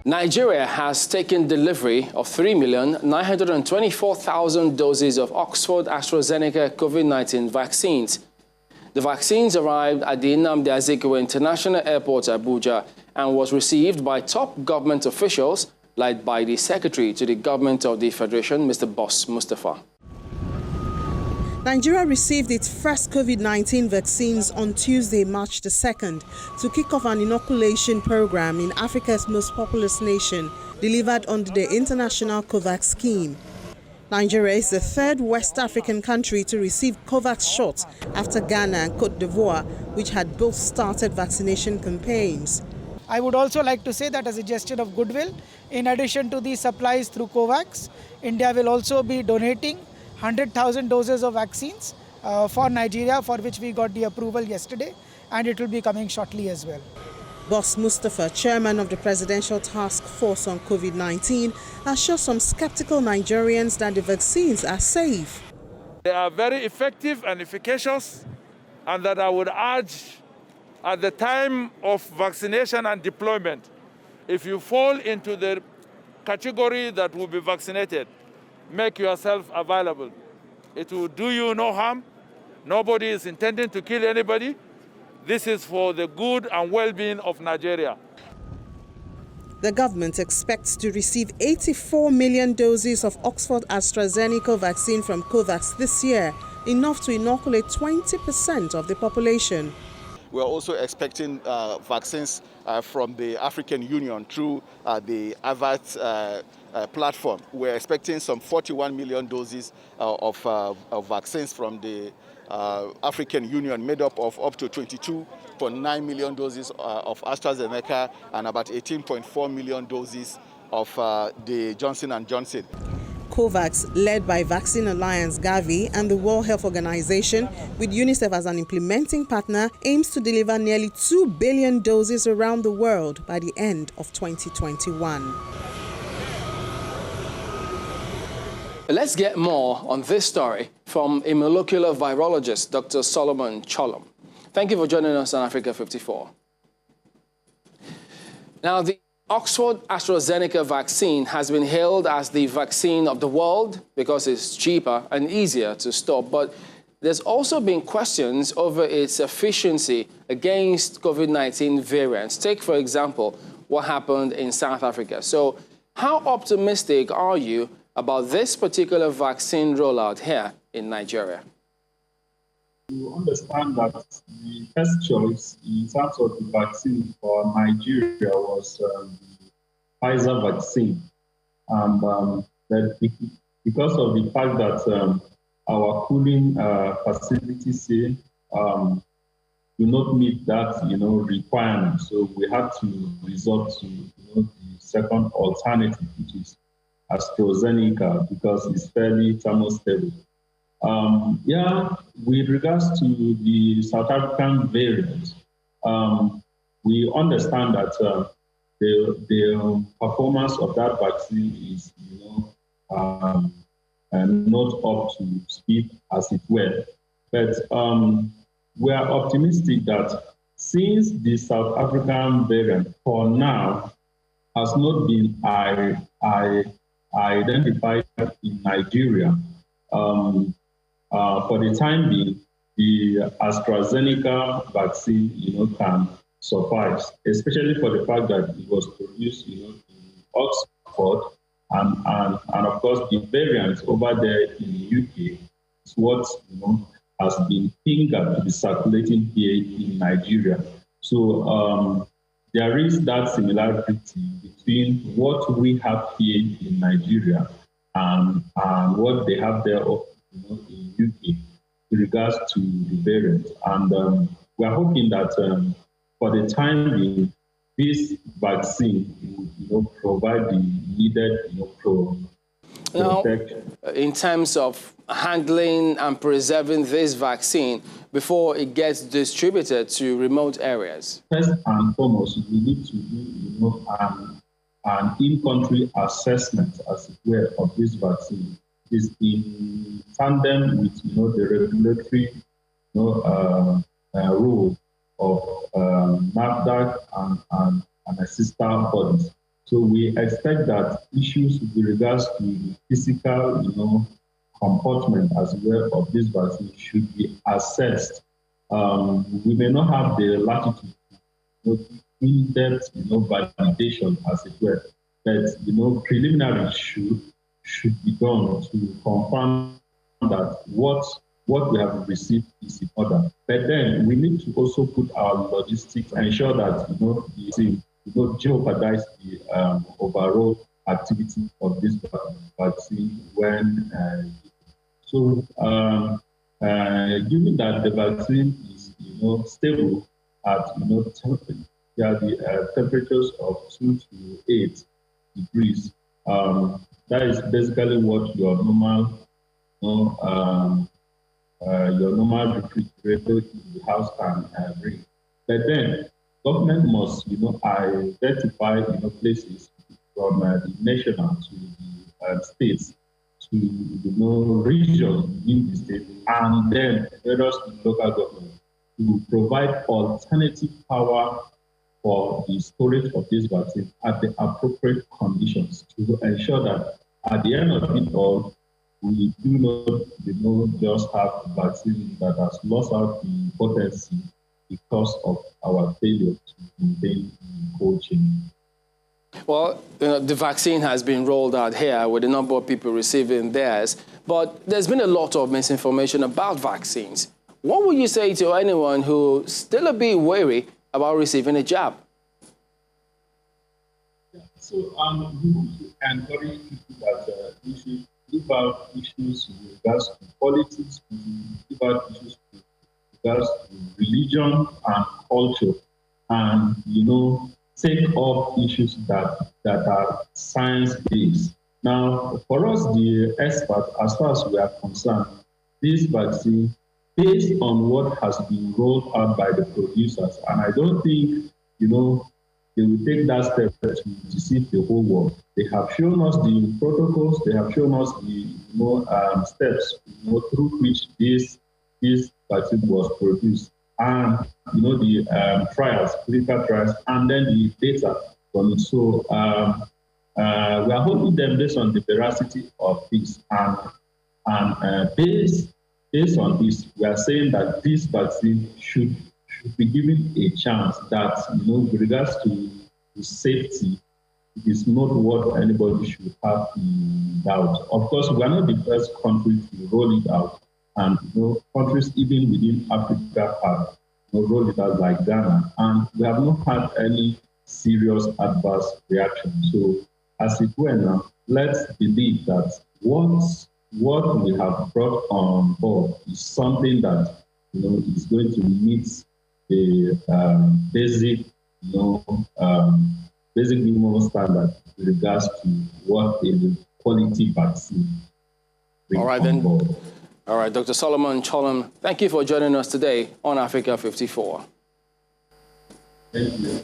Nigeria has taken delivery of 3,924,000 doses of Oxford AstraZeneca COVID-19 vaccines. The vaccines arrived at the Nnamdi Azikiwe International Airport, Abuja, and was received by top government officials led by the Secretary to the Government of the Federation, Mr. Boss Mustafa. Nigeria received its first COVID-19 vaccines on Tuesday, March the 2nd, to kick off an inoculation program in Africa's most populous nation, delivered under the international COVAX scheme. Nigeria is the third West African country to receive COVAX shots after Ghana and Côte d'Ivoire, which had both started vaccination campaigns. I would also like to say that as a gesture of goodwill, in addition to these supplies through COVAX, India will also be donating 100,000 doses of vaccines for Nigeria, for which we got the approval yesterday, and it will be coming shortly as well. Boss Mustafa, chairman of the Presidential Task Force on COVID-19, assures some skeptical Nigerians that the vaccines are safe. They are very effective and efficacious, and that I would urge at the time of vaccination and deployment, if you fall into the category that will be vaccinated, make yourself available. It will do you no harm. Nobody is intending to kill anybody. This is for the good and well-being of Nigeria. The government expects to receive 84 million doses of Oxford AstraZeneca vaccine from COVAX this year, enough to inoculate 20% of the population. We are also expecting vaccines from the African Union through the AVAT platform. We're expecting some 41 million doses of vaccines from the African Union, made up to 22.9 million doses of AstraZeneca and about 18.4 million doses of the Johnson & Johnson. COVAX, led by Vaccine Alliance Gavi and the World Health Organization, with UNICEF as an implementing partner, aims to deliver nearly 2 billion doses around the world by the end of 2021. Let's get more on this story from a molecular virologist, Dr. Solomon Cholom. Thank you for joining us on Africa 54. Now, the Oxford AstraZeneca vaccine has been hailed as the vaccine of the world because it's cheaper and easier to store. But there's also been questions over its efficiency against COVID-19 variants. Take, for example, what happened in South Africa. So how optimistic are you about this particular vaccine rollout here in Nigeria? You understand that the first choice in terms of the vaccine for Nigeria was the Pfizer vaccine. And that because of the fact that our cooling facilities do not meet that requirement, so we had to resort to the second alternative, which is AstraZeneca, because it's fairly thermostable. With regards to the South African variant, we understand that the performance of that vaccine is, not up to speed, as it were. But we are optimistic that since the South African variant, for now, has not been identified in Nigeria, for the time being, the AstraZeneca vaccine, can suffice, especially for the fact that it was produced, in Oxford, and of course the variant over there in the UK is what has been fingered to be circulating here in Nigeria. So there is that similarity between what we have here in Nigeria and what they have there in UK with regards to the variant. And we are hoping that for the time being, this vaccine will provide the needed protection. Now, in terms of handling and preserving this vaccine before it gets distributed to remote areas? First and foremost, we need to do an in-country assessment, as it were, of this vaccine. Is in tandem with the regulatory rule of NAFDAC and assistant bodies. So we expect that issues with regards to the physical, comportment as well of this vaccine should be assessed. We may not have the latitude to in-depth, validation, as it were, but preliminary should be done to confirm that what we have received is in order. But then we need to also put our logistics and ensure that jeopardize the overall activity of this vaccine when. Given that the vaccine is stable at the temperatures of 2 to 8 degrees, that is basically what your normal refrigerator in the house can bring. But then government must identify places from the national to the states to regions within the state, and then various local government to provide alternative power for the storage of this vaccine at the appropriate conditions to ensure that at the end of it all, we do not just have a vaccine that has lost out in potency because of our failure to maintain the cold chain. Well, the vaccine has been rolled out here with a number of people receiving theirs, but there's been a lot of misinformation about vaccines. What would you say to anyone who's still a bit wary about receiving a jab? So we want to encourage people that we should leave out issues with regards to politics, leave out issues with regards to religion and culture, and take up issues that are science-based. Now, for us, the experts, as far as we are concerned, this vaccine, based on what has been rolled out by the producers, and I don't think, they will take that step to deceive the whole world. They have shown us the protocols, they have shown us the steps through which this vaccine was produced, and the trials, clinical trials, and then the data from it. So we are holding them based on the veracity of this, and based on this, we are saying that this vaccine should be given a chance. That with regards to safety, it is not what anybody should have in doubt. Of course, we are not the first country to roll it out. And countries even within Africa have rolled it out, like Ghana, and we have not had any serious adverse reaction. So, as it were now, let's believe that what we have brought on board is something that is going to meet the basic minimum standard with regards to what a quality vaccine brings on board. All right, Dr. Solomon Cholum, thank you for joining us today on Africa 54. Thank you.